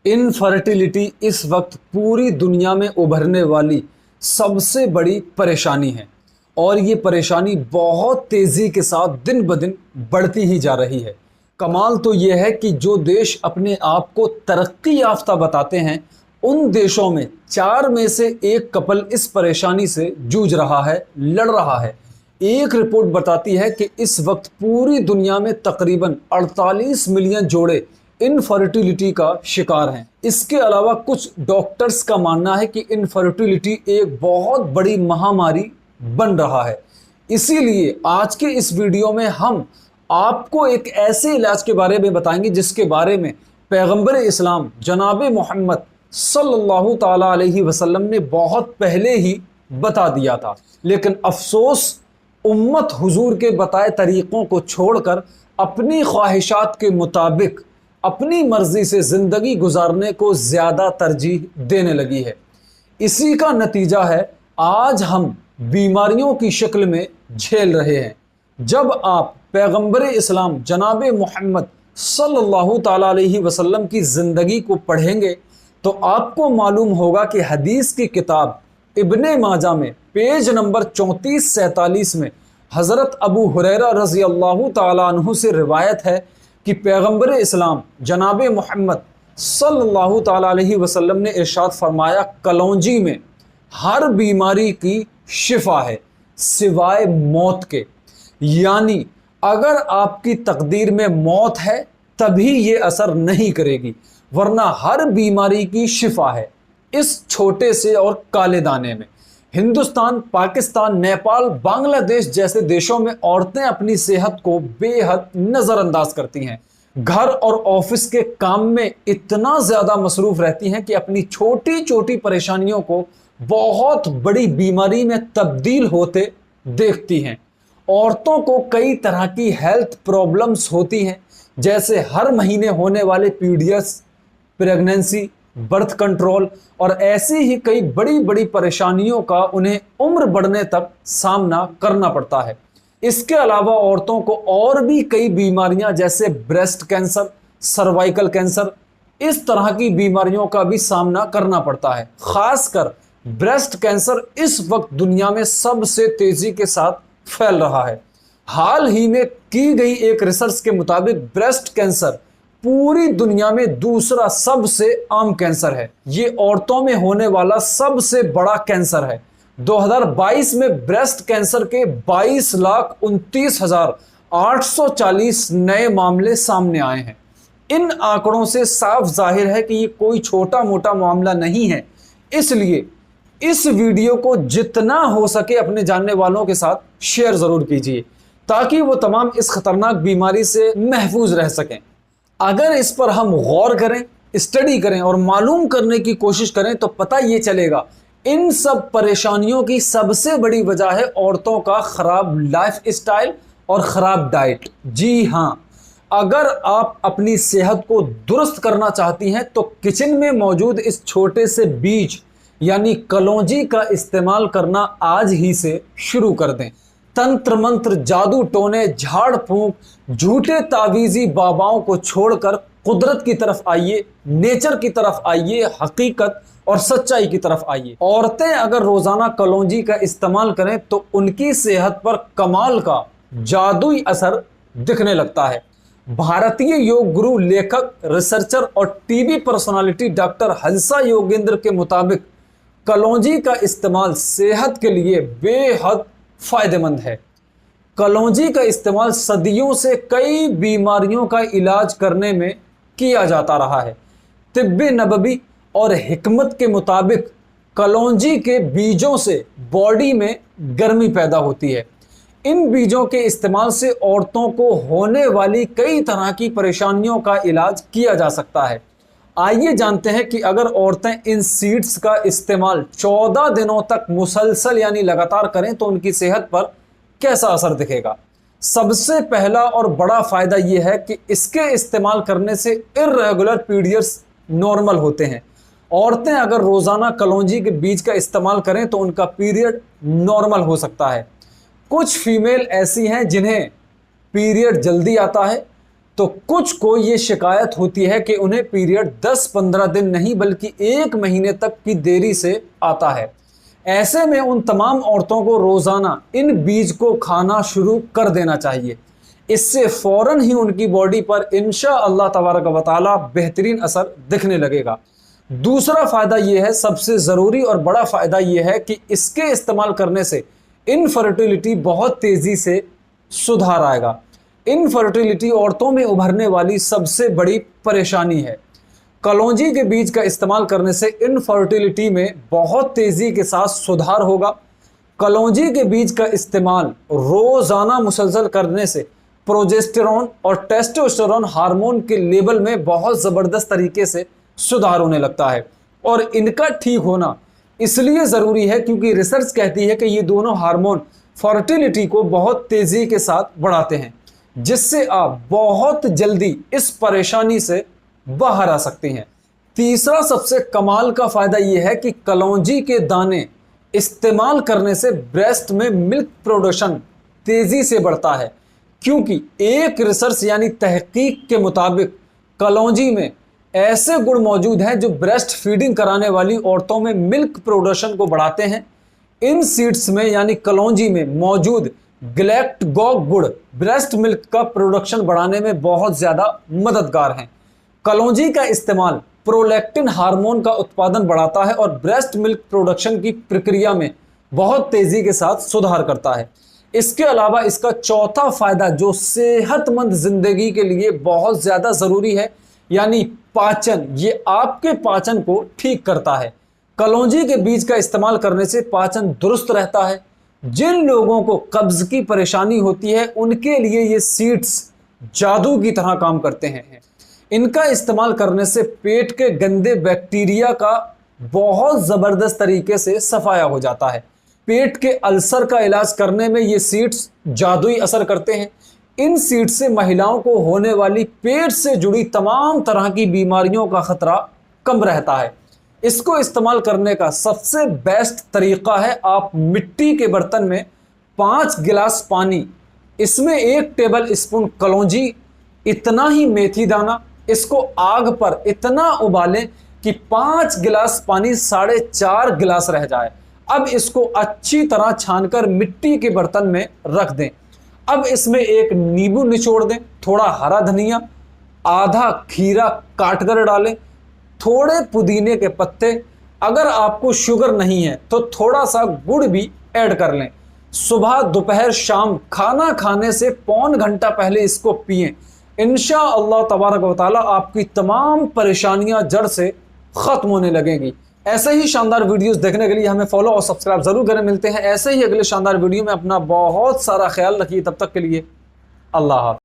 Infertility इस वक्त पूरी दुनिया में उभरने वाली सबसे बड़ी परेशानी है और ये परेशानी बहुत तेज़ी के साथ दिन ब दिन बढ़ती ही जा रही है। कमाल तो ये है कि जो देश अपने आप को तरक्की याफ्ता बताते हैं, उन देशों में 4 में से 1 कपल इस परेशानी से जूझ रहा है, लड़ रहा है। एक रिपोर्ट बताती है कि इस वक्त पूरी दुनिया में तकरीबन 48 मिलियन जोड़े इनफर्टिलिटी का शिकार हैं। इसके अलावा कुछ डॉक्टर्स का मानना है कि इनफर्टिलिटी एक बहुत बड़ी महामारी बन रहा है। इसीलिए आज के इस वीडियो में हम आपको एक ऐसे इलाज के बारे में बताएंगे जिसके बारे में पैगंबर इस्लाम जनाब मोहम्मद सल्लल्लाहु ताला अलैहि वसल्लम ने बहुत पहले ही बता दिया था, लेकिन अफसोस उम्मत हुजूर के बताए तरीक़ों को छोड़कर अपनी ख्वाहिशात के मुताबिक अपनी मर्जी से ज़िंदगी गुजारने को ज़्यादा तरजीह देने लगी है। इसी का नतीजा है आज हम बीमारियों की शक्ल में झेल रहे हैं। जब आप पैगंबर इस्लाम जनाब मोहम्मद सल्लल्लाहु ताला अलैहि वसल्लम की ज़िंदगी को पढ़ेंगे तो आपको मालूम होगा कि हदीस की किताब इब्ने माजा में पेज नंबर 34-47 में हज़रत अबू हुरैरा रज़ी अल्लाह ताला अन्हु से रिवायत है कि पैगंबर इस्लाम जनाब मोहम्मद सल्लल्लाहु ताला अलैहि वसल्लम ने इरशाद फरमाया, कलौंजी में हर बीमारी की शिफा है सिवाय मौत के। यानी अगर आपकी तकदीर में मौत है तभी ये असर नहीं करेगी, वरना हर बीमारी की शिफा है इस छोटे से और काले दाने में। हिंदुस्तान, पाकिस्तान, नेपाल, बांग्लादेश जैसे देशों में औरतें अपनी सेहत को बेहद नज़रअंदाज करती हैं। घर और ऑफिस के काम में इतना ज़्यादा मसरूफ़ रहती हैं कि अपनी छोटी छोटी परेशानियों को बहुत बड़ी बीमारी में तब्दील होते देखती हैं। औरतों को कई तरह की हेल्थ प्रॉब्लम्स होती हैं, जैसे हर महीने होने वाले पीरियड्स, प्रेगनेंसी, बर्थ कंट्रोल और ऐसी ही कई बड़ी बड़ी परेशानियों का उन्हें उम्र बढ़ने तक सामना करना पड़ता है। इसके अलावा औरतों को और भी कई बीमारियां जैसे ब्रेस्ट कैंसर, सर्वाइकल कैंसर, इस तरह की बीमारियों का भी सामना करना पड़ता है। खासकर ब्रेस्ट कैंसर इस वक्त दुनिया में सबसे तेजी के साथ फैल रहा है। हाल ही में की गई एक रिसर्च के मुताबिक ब्रेस्ट कैंसर पूरी दुनिया में दूसरा सबसे आम कैंसर है। ये औरतों में होने वाला सबसे बड़ा कैंसर है। 2022 में ब्रेस्ट कैंसर के 22,29,840 नए मामले सामने आए हैं। इन आंकड़ों से साफ जाहिर है कि ये कोई छोटा मोटा मामला नहीं है। इसलिए इस वीडियो को जितना हो सके अपने जानने वालों के साथ शेयर ज़रूर कीजिए ताकि वो तमाम इस खतरनाक बीमारी से महफूज रह सकें। अगर इस पर हम गौर करें, स्टडी करें और मालूम करने की कोशिश करें तो पता ये चलेगा इन सब परेशानियों की सबसे बड़ी वजह है औरतों का ख़राब लाइफ स्टाइल और ख़राब डाइट। जी हाँ, अगर आप अपनी सेहत को दुरुस्त करना चाहती हैं तो किचन में मौजूद इस छोटे से बीज यानी कलौंजी का इस्तेमाल करना आज ही से शुरू कर दें। तंत्र मंत्र, जादू टोने, झाड़ फूंक, झूठे तावीज़ी बाबाओं को छोड़कर कुदरत की तरफ आइए, नेचर की तरफ आइए, हकीकत और सच्चाई की तरफ आइए। औरतें अगर रोजाना कलौंजी का इस्तेमाल करें तो उनकी सेहत पर कमाल का जादुई असर दिखने लगता है। भारतीय योग गुरु, लेखक, रिसर्चर और टीवी पर्सनालिटी डॉक्टर हंसा योगेंद्र के मुताबिक कलौंजी का इस्तेमाल सेहत के लिए बेहद फायदेमंद है। कलौंजी का इस्तेमाल सदियों से कई बीमारियों का इलाज करने में किया जाता रहा है। तिब्बे नबवी और हिकमत के मुताबिक कलौंजी के बीजों से बॉडी में गर्मी पैदा होती है। इन बीजों के इस्तेमाल से औरतों को होने वाली कई तरह की परेशानियों का इलाज किया जा सकता है। आइए जानते हैं कि अगर औरतें इन सीड्स का इस्तेमाल 14 दिनों तक मुसलसल यानी लगातार करें तो उनकी सेहत पर कैसा असर दिखेगा। सबसे पहला और बड़ा फ़ायदा यह है कि इसके इस्तेमाल करने से इर्रेगुलर पीरियड्स नॉर्मल होते हैं। औरतें अगर रोज़ाना कलौंजी के बीज का इस्तेमाल करें तो उनका पीरियड नॉर्मल हो सकता है। कुछ फीमेल ऐसी हैं जिन्हें पीरियड जल्दी आता है तो कुछ को ये शिकायत होती है कि उन्हें पीरियड 10-15 दिन नहीं बल्कि 1 महीने तक की देरी से आता है। ऐसे में उन तमाम औरतों को रोज़ाना इन बीज को खाना शुरू कर देना चाहिए। इससे फ़ौरन ही उनकी बॉडी पर इंशाअल्लाह तबारक व तआला बेहतरीन असर दिखने लगेगा। दूसरा फ़ायदा ये है, सबसे ज़रूरी और बड़ा फ़ायदा ये है कि इसके इस्तेमाल करने से इनफर्टिलिटी बहुत तेज़ी से सुधार आएगा। इनफर्टिलिटी औरतों में उभरने वाली सबसे बड़ी परेशानी है। कलौंजी के बीज का इस्तेमाल करने से इनफर्टिलिटी में बहुत तेज़ी के साथ सुधार होगा। कलौंजी के बीज का इस्तेमाल रोज़ाना मुसलसल करने से प्रोजेस्टेरॉन और टेस्टोस्टेरोन हार्मोन के लेवल में बहुत ज़बरदस्त तरीके से सुधार होने लगता है। और इनका ठीक होना इसलिए ज़रूरी है क्योंकि रिसर्च कहती है कि ये दोनों हार्मोन फर्टिलिटी को बहुत तेज़ी के साथ बढ़ाते हैं, जिससे आप बहुत जल्दी इस परेशानी से बाहर आ सकते हैं। तीसरा सबसे कमाल का फ़ायदा यह है कि कलौंजी के दाने इस्तेमाल करने से ब्रेस्ट में मिल्क प्रोडक्शन तेज़ी से बढ़ता है, क्योंकि एक रिसर्च यानी तहकीक के मुताबिक कलौंजी में ऐसे गुण मौजूद हैं जो ब्रेस्ट फीडिंग कराने वाली औरतों में मिल्क प्रोडक्शन को बढ़ाते हैं। इन सीड्स में यानी कलौंजी में मौजूद ग्लैक्टगॉग गुण ब्रेस्ट मिल्क का प्रोडक्शन बढ़ाने में बहुत ज़्यादा मददगार हैं। कलौंजी का इस्तेमाल प्रोलैक्टिन हार्मोन का उत्पादन बढ़ाता है और ब्रेस्ट मिल्क प्रोडक्शन की प्रक्रिया में बहुत तेज़ी के साथ सुधार करता है। इसके अलावा इसका चौथा फ़ायदा जो सेहतमंद ज़िंदगी के लिए बहुत ज़्यादा ज़रूरी है, यानी पाचन, ये आपके पाचन को ठीक करता है। कलौंजी के बीज का इस्तेमाल करने से पाचन दुरुस्त रहता है। जिन लोगों को कब्ज़ की परेशानी होती है उनके लिए ये सीड्स जादू की तरह काम करते हैं। इनका इस्तेमाल करने से पेट के गंदे बैक्टीरिया का बहुत ज़बरदस्त तरीके से सफाया हो जाता है। पेट के अल्सर का इलाज करने में ये सीड्स जादुई असर करते हैं। इन सीड्स से महिलाओं को होने वाली पेट से जुड़ी तमाम तरह की बीमारियों का खतरा कम रहता है। इसको इस्तेमाल करने का सबसे बेस्ट तरीका है, आप मिट्टी के बर्तन में 5 गिलास पानी, इसमें 1 टेबल स्पून कलौंजी, इतना ही मेथी दाना, इसको आग पर इतना उबालें कि 5 गिलास पानी 4.5 गिलास रह जाए। अब इसको अच्छी तरह छानकर मिट्टी के बर्तन में रख दें। अब इसमें 1 नींबू निचोड़ दें, थोड़ा हरा धनिया, आधा खीरा काट कर डालें, थोड़े पुदीने के पत्ते, अगर आपको शुगर नहीं है तो थोड़ा सा गुड़ भी ऐड कर लें। सुबह दोपहर शाम खाना खाने से पौन घंटा पहले इसको पिएं। इंशाअल्लाह तबारक व तआला आपकी तमाम परेशानियां जड़ से ख़त्म होने लगेंगी। ऐसे ही शानदार वीडियोस देखने के लिए हमें फॉलो और सब्सक्राइब ज़रूर करें। मिलते हैं ऐसे ही अगले शानदार वीडियो में। अपना बहुत सारा ख्याल रखिए, तब तक के लिए अल्लाह हाफ़िज़।